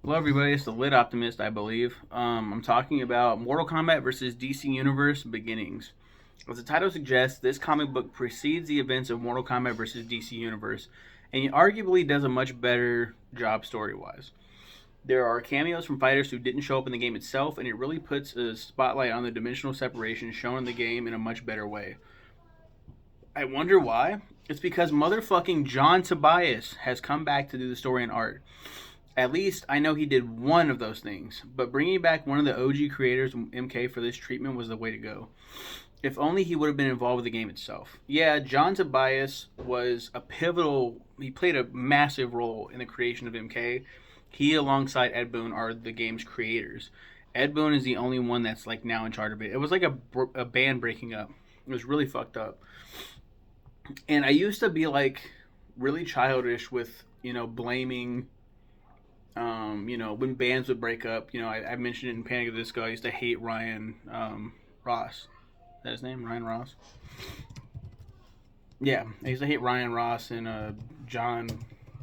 Hello, everybody. It's the Lit Optimist, I believe. I'm talking about Mortal Kombat versus DC Universe Beginnings. As the title suggests, this comic book precedes the events of Mortal Kombat versus DC Universe, and it arguably does a much better job story wise. There are cameos from fighters who didn't show up in the game itself, and it really puts a spotlight on the dimensional separation shown in the game in a much better way. I wonder why? It's because motherfucking John Tobias has come back to do the story and art. At least I know he did one of those things, but bringing back one of the OG creators, MK, for this treatment was the way to go. If only he would have been involved with the game itself. Yeah, John Tobias was a pivotal, he played a massive role in the creation of MK. He, alongside Ed Boon, are the game's creators. Ed Boon is the only one that's like now in charge of it. It was like a band breaking up. It was really fucked up. And I used to be like really childish with, blaming when bands would break up, I mentioned it in Panic at the Disco. I used to hate Ryan Ross. Is that his name? Ryan Ross? Yeah, I used to hate Ryan Ross and John,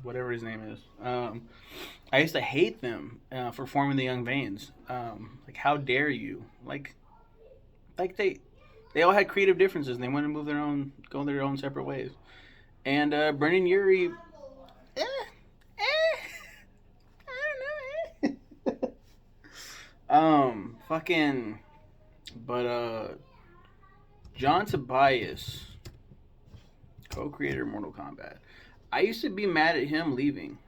whatever his name is. I used to hate them for forming the Young Vanes. Like, how dare you? Like they all had creative differences and they wanted to go their own separate ways. And Brendan Urie, eh, fucking, but John Tobias, co-creator of Mortal Kombat. I used to be mad at him leaving.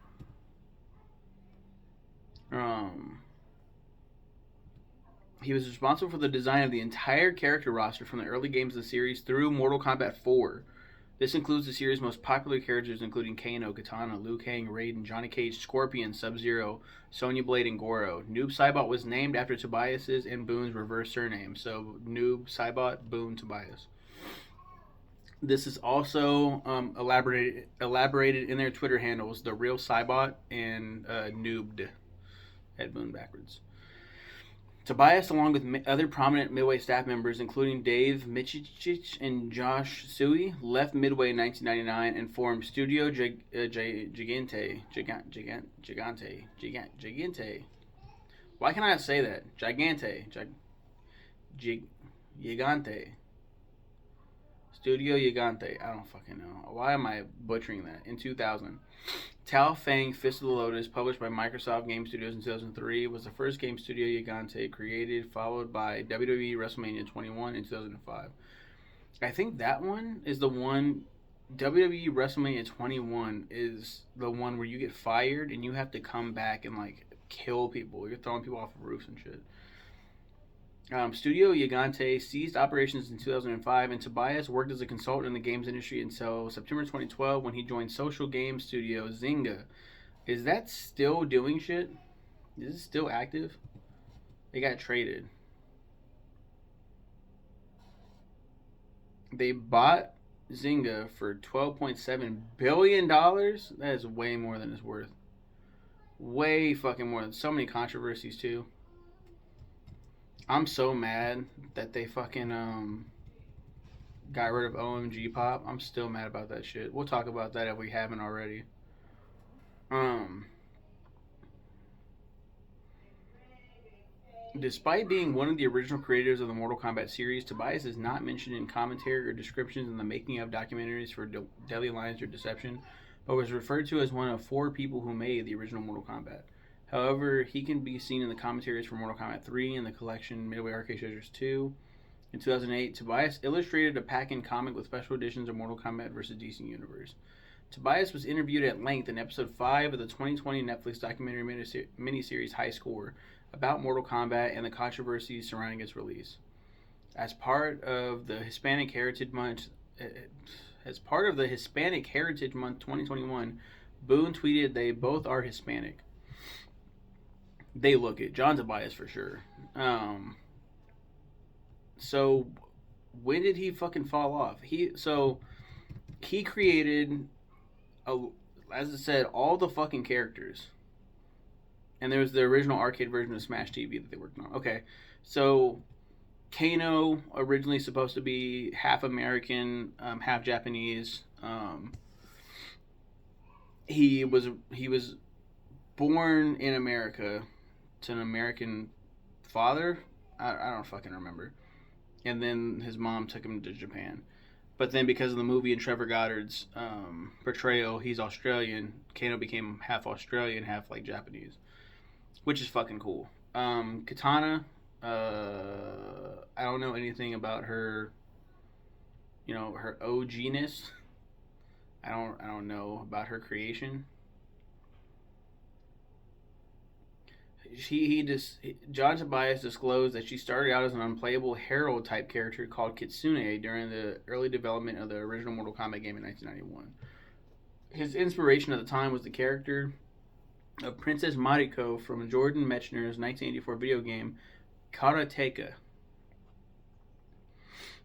Um, he was responsible for the design of the entire character roster from the early games of the series through Mortal Kombat 4. This includes the series' most popular characters, including Kano, Katana, Liu Kang, Raiden, Johnny Cage, Scorpion, Sub-Zero, Sonya Blade, and Goro. Noob Saibot was named after Tobias's and Boone's reverse surname, so Noob Saibot, Boone Tobias. This is also elaborated in their Twitter handles, the real Saibot and Noobed, Ed Boone backwards. Tobias, along with other prominent Midway staff members, including Dave Michich and Josh Sui, left Midway in 1999 and formed Studio Gigante. Why can I not say that? Gigante. Studio Gigante. I don't fucking know. Why am I butchering that? In 2000. Tao Fang Fist of the Lotus, published by Microsoft Game Studios in 2003, was the first game Studio Gigante created, followed by WWE WrestleMania 21 in 2005. I think that one is the one. WWE WrestleMania 21 is the one where you get fired and you have to come back and like kill people. You're throwing people off of roofs and shit. Studio Gigante ceased operations in 2005, and Tobias worked as a consultant in the games industry until September 2012 when he joined social game studio Zynga. Is that still doing shit? Is it still active? They got traded. They bought Zynga for $12.7 billion? That is way more than it's worth. Way fucking more. So many controversies, too. I'm so mad that they fucking got rid of OMG Pop. I'm still mad about that shit. We'll talk about that if we haven't already. Despite being one of the original creators of the Mortal Kombat series, Tobias is not mentioned in commentary or descriptions in the making of documentaries for Deadly Alliance or Deception, but was referred to as one of 4 people who made the original Mortal Kombat. However, he can be seen in the commentaries for Mortal Kombat 3 and the collection Midway Arcade Treasures 2. In 2008, Tobias illustrated a pack-in comic with special editions of Mortal Kombat vs. DC Universe. Tobias was interviewed at length in episode 5 of the 2020 Netflix documentary miniseries High Score about Mortal Kombat and the controversies surrounding its release. As part of the Hispanic Heritage Month 2021, Boone tweeted they both are Hispanic. They look it. John Tobias for sure. So when did he fucking fall off? He created, as I said, all the fucking characters. And there was the original arcade version of Smash TV that they worked on. Okay, so Kano originally supposed to be half American, half Japanese. He was born in America to an American father. I don't fucking remember. And then his mom took him to Japan. But then because of the movie and Trevor Goddard's portrayal, he's Australian. Kano became half Australian, half like Japanese, which is fucking cool. Katana, I don't know anything about her. Her OGness. I don't know about her creation. John Tobias disclosed that she started out as an unplayable Herald type character called Kitsune during the early development of the original Mortal Kombat game in 1991. His inspiration at the time was the character of Princess Mariko from Jordan Mechner's 1984 video game Karateka.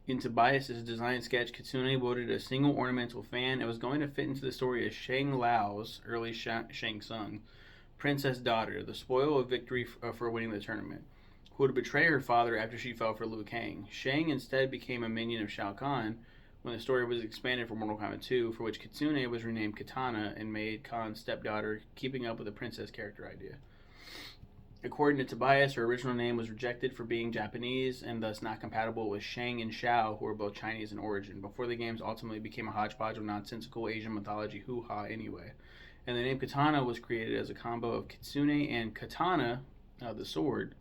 In Tobias' design sketch, Kitsune wielded a single ornamental fan and was going to fit into the story as Shang Lao's early Shang Tsung princess daughter, the spoil of victory for winning the tournament, who would betray her father after she fell for Liu Kang. Shang instead became a minion of Shao Kahn when the story was expanded for Mortal Kombat 2, for which Kitsune was renamed Katana and made Kahn's stepdaughter, keeping up with the princess character idea. According to Tobias, her original name was rejected for being Japanese and thus not compatible with Shang and Shao, who were both Chinese in origin, before the games ultimately became a hodgepodge of nonsensical Asian mythology hoo-ha anyway. And the name Katana was created as a combo of Kitsune and Katana, the sword,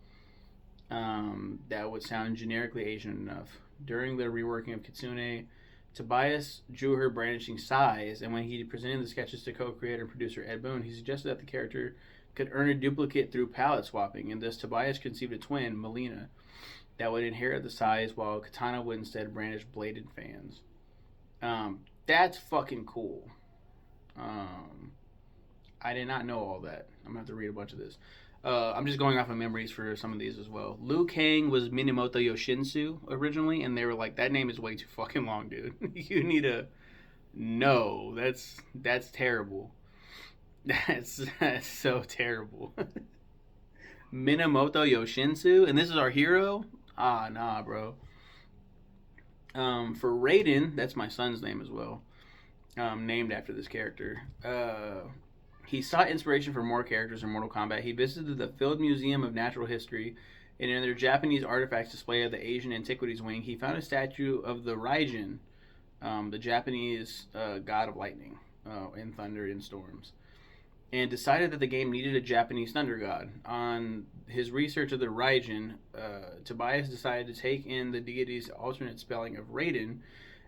that would sound generically Asian enough. During the reworking of Kitsune, Tobias drew her brandishing size, and when he presented the sketches to co-creator and producer Ed Boon, he suggested that the character could earn a duplicate through palette swapping, and thus Tobias conceived a twin, Melina, that would inherit the size, while Katana would instead brandish bladed fans. That's fucking cool. I did not know all that. I'm going to have to read a bunch of this. I'm just going off of memories for some of these as well. Liu Kang was Minamoto Yoshinsu originally, and they were like, that name is way too fucking long, dude. You need a... No, that's terrible. That's so terrible. Minamoto Yoshinsu, and this is our hero? Ah, nah, bro. For Raiden, that's my son's name as well. Named after this character. He sought inspiration for more characters in Mortal Kombat. He visited the Field Museum of Natural History, and in their Japanese artifacts display of the Asian Antiquities Wing, he found a statue of the Raijin, the Japanese god of lightning, and thunder and storms, and decided that the game needed a Japanese thunder god. On his research of the Raijin, Tobias decided to take in the deity's alternate spelling of Raiden,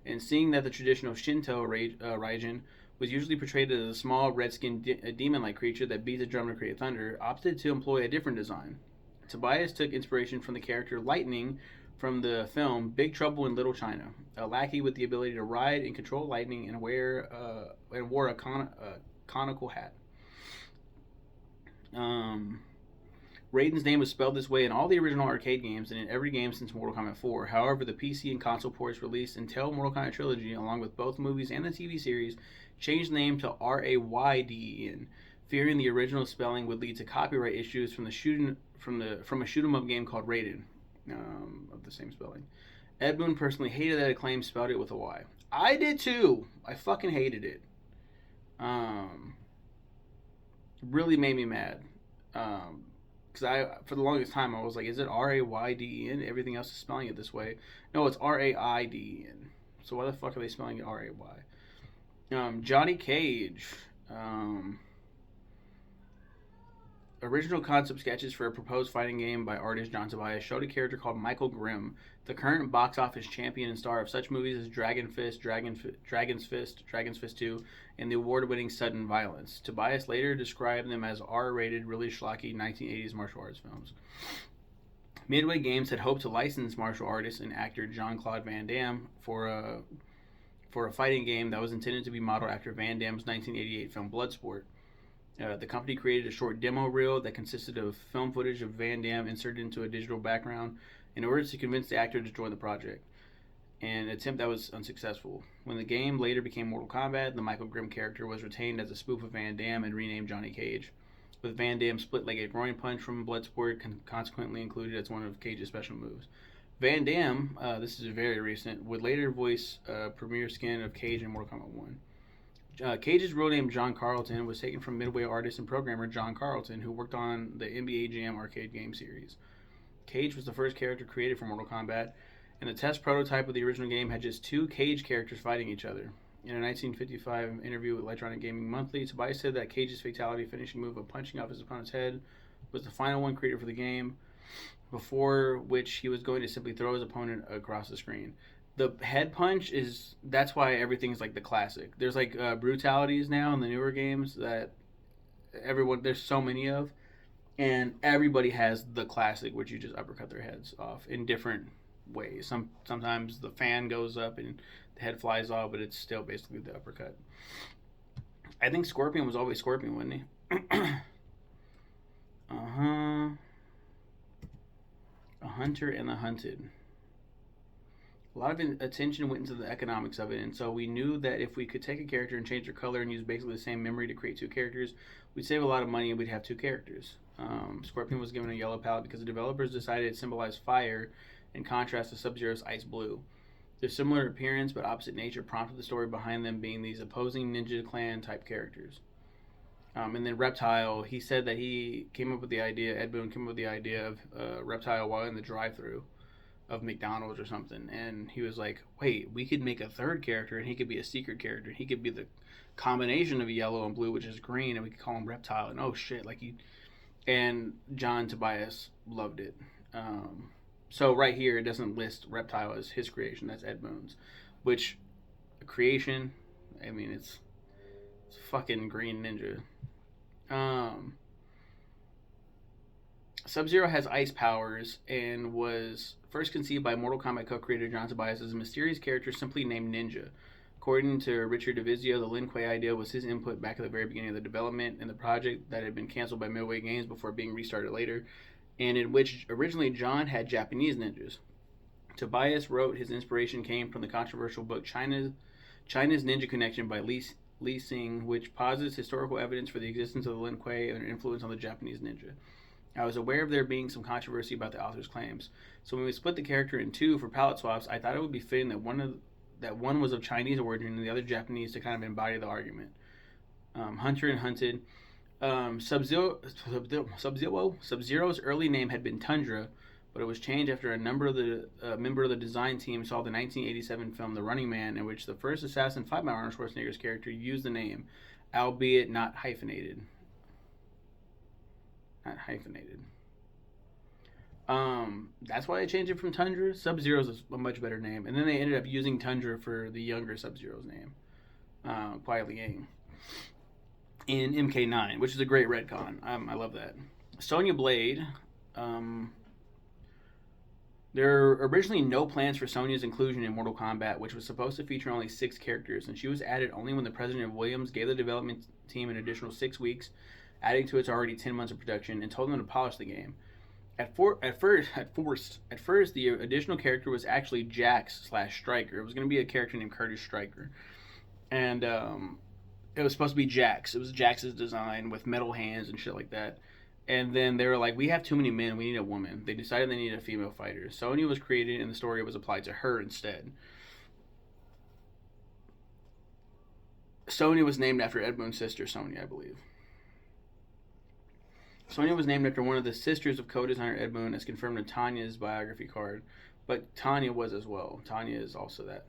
and seeing that the traditional Shinto Raijin was usually portrayed as a small, red-skinned demon-like creature that beat the drum to create thunder, opted to employ a different design. Tobias took inspiration from the character Lightning from the film Big Trouble in Little China, a lackey with the ability to ride and control lightning and wore a conical hat. Raiden's name was spelled this way in all the original arcade games and in every game since Mortal Kombat 4. However, the PC and console ports released in Mortal Kombat Trilogy, along with both movies and the TV series, changed the name to Rayden, fearing the original spelling would lead to copyright issues from a shoot 'em up game called Raiden, of the same spelling. Ed Boon personally hated that Acclaim spelled it with a Y. I did too. I fucking hated it. Really made me mad. Because for the longest time, I was like, is it Rayden? Everything else is spelling it this way. No, it's Raiden. So why the fuck are they spelling it Ray? Johnny Cage. Original concept sketches for a proposed fighting game by artist John Tobias showed a character called Michael Grimm, the current box office champion and star of such movies as Dragon's Fist 2, and the award-winning Sudden Violence. Tobias later described them as R-rated, really schlocky 1980s martial arts films. Midway Games had hoped to license martial artist and actor Jean-Claude Van Damme for a fighting game that was intended to be modeled after Van Damme's 1988 film Bloodsport. The company created a short demo reel that consisted of film footage of Van Damme inserted into a digital background in order to convince the actor to join the project, an attempt that was unsuccessful. When the game later became Mortal Kombat, the Michael Grimm character was retained as a spoof of Van Damme and renamed Johnny Cage, with Van Damme's split-legged groin punch from Bloodsport consequently included as one of Cage's special moves. Van Damme, this is very recent, would later voice Premier Skin of Cage in Mortal Kombat 1. Cage's real name, John Carlton, was taken from Midway artist and programmer John Carlton, who worked on the NBA Jam arcade game series. Cage was the first character created for Mortal Kombat, and the test prototype of the original game had just 2 Cage characters fighting each other. In a 1955 interview with Electronic Gaming Monthly, Tobias said that Cage's fatality finishing move of punching off his opponent's head was the final one created for the game, before which he was going to simply throw his opponent across the screen. The head punch that's why everything's like the classic. There's like brutalities now in the newer games that there's so many of, and everybody has the classic, which you just uppercut their heads off in different ways. Sometimes the fan goes up and the head flies off, but it's still basically the uppercut. I think Scorpion was always Scorpion, wasn't he? A Hunter and the Hunted. A lot of attention went into the economics of it, and so we knew that if we could take a character and change their color and use basically the same memory to create 2 characters, we'd save a lot of money and we'd have 2 characters. Scorpion was given a yellow palette because the developers decided to symbolize fire in contrast to Sub-Zero's ice blue. Their similar appearance but opposite nature prompted the story behind them being these opposing Ninja Clan type characters. And then Reptile, he said that he came up with the idea, Ed Boon came up with the idea of Reptile while in the drive-thru of McDonald's or something. And he was like, wait, we could make a 3rd character and he could be a secret character. He could be the combination of yellow and blue, which is green, and we could call him Reptile. And oh shit, and John Tobias loved it. So right here, it doesn't list Reptile as his creation. That's Ed Boon's. Which, creation, I mean, it's fucking Green Ninja. Sub-Zero has ice powers and was first conceived by Mortal Kombat co-creator John Tobias as a mysterious character simply named Ninja. According to Richard DeVizio, the Lin Kuei idea was his input back at the very beginning of the development in the project that had been canceled by Midway Games before being restarted later, and in which originally John had Japanese ninjas. Tobias wrote his inspiration came from the controversial book China's Ninja Connection by Li Sing, which posits historical evidence for the existence of the Lin Kuei and their influence on the Japanese ninja. I was aware of there being some controversy about the author's claims, so when we split the character in 2 for palette swaps, I thought it would be fitting that one was of Chinese origin and the other Japanese to kind of embody the argument. Hunter and Hunted. Sub-Zero's early name had been Tundra, but it was changed after a member of the design team saw the 1987 film The Running Man, in which the first assassin fought by Arnold Schwarzenegger's character used the name, albeit not hyphenated. That's why I changed it from Tundra. Sub-Zero's a much better name, and then they ended up using Tundra for the younger Sub-Zero's name, Kuai Liang, in MK9, which is a great retcon. I love that. Sonya Blade. There were originally no plans for Sonya's inclusion in Mortal Kombat, which was supposed to feature only 6 characters, and she was added only when the president of Williams gave the development team an additional 6 weeks, adding to its already 10 months of production, and told them to polish the game. At first, the additional character was actually Jax/Striker. It was going to be a character named Curtis Striker, and it was supposed to be Jax. It was Jax's design with metal hands and shit like that. And then they were like, we have too many men, we need a woman. They decided they needed a female fighter. Sonya was created and the story was applied to her instead. Sonya was named after Ed Boon's sister, Sonya, I believe. Sonya was named after one of the sisters of co-designer Ed Boon, as confirmed in Tanya's biography card. But Tanya was as well. Tanya is also that.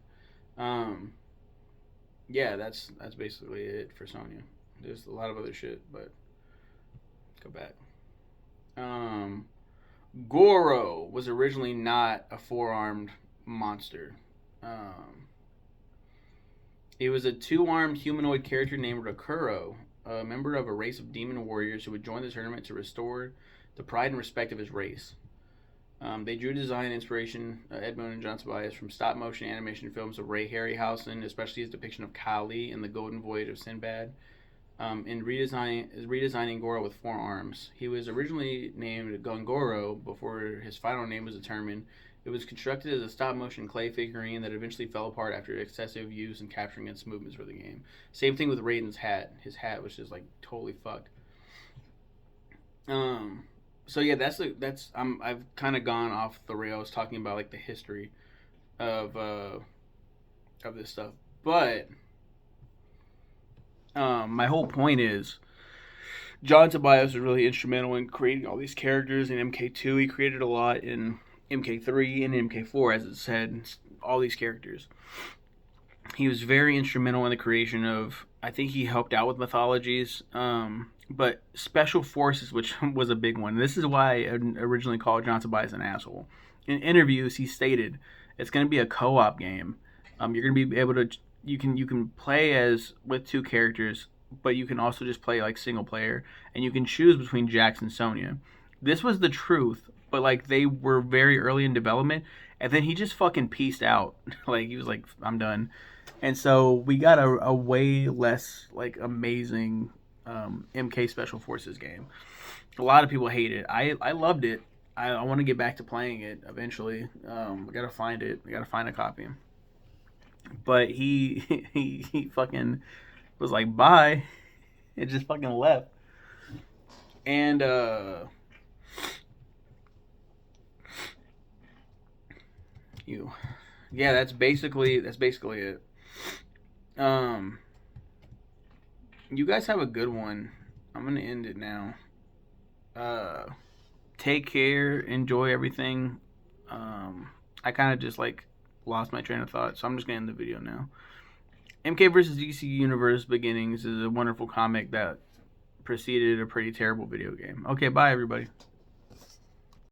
Yeah, that's basically it for Sonya. There's a lot of other shit, but go back. Goro was originally not a 4-armed monster. He was a 2-armed humanoid character named Rakuro, a member of a race of demon warriors who would join the tournament to restore the pride and respect of his race. They drew design inspiration, Ed Boon and John Tobias, from stop-motion animation films of Ray Harryhausen, especially his depiction of Kali in The Golden Voyage of Sinbad. In redesigning Goro with 4 arms. He was originally named Gongoro before his final name was determined. It was constructed as a stop-motion clay figurine that eventually fell apart after excessive use and capturing its movements for the game. Same thing with Raiden's hat. His hat was just like totally fucked. So yeah, I've kind of gone off the rails talking about like the history of this stuff, but My whole point is John Tobias was really instrumental in creating all these characters in MK2. He created a lot in MK3 and MK4, as it said, all these characters. He was very instrumental in the creation of. I think he helped out with mythologies, but special forces, which was a big one. This is why I originally called John Tobias an asshole. In interviews, he stated it's going to be a co-op game. You're going to be able to you can play as with two characters, but you can also just play like single player, and you can choose between Jax and Sonya. This was the truth, but like they were very early in development, and then he just fucking pieced out. Like he was like, I'm done. And so we got a way less like amazing MK Special Forces game. A lot of people hate it. I loved it. I want to get back to playing it eventually. I gotta find it. I gotta find a copy. But he fucking was like bye. It just fucking left. And you, yeah, that's basically it. Um, you guys have a good one. I'm gonna end it now. Uh, Take care. Enjoy everything. I kind of just like lost my train of thought, so I'm just gonna end the video now. MK vs. DC Universe Beginnings is a wonderful comic that preceded a pretty terrible video game. Okay, bye everybody.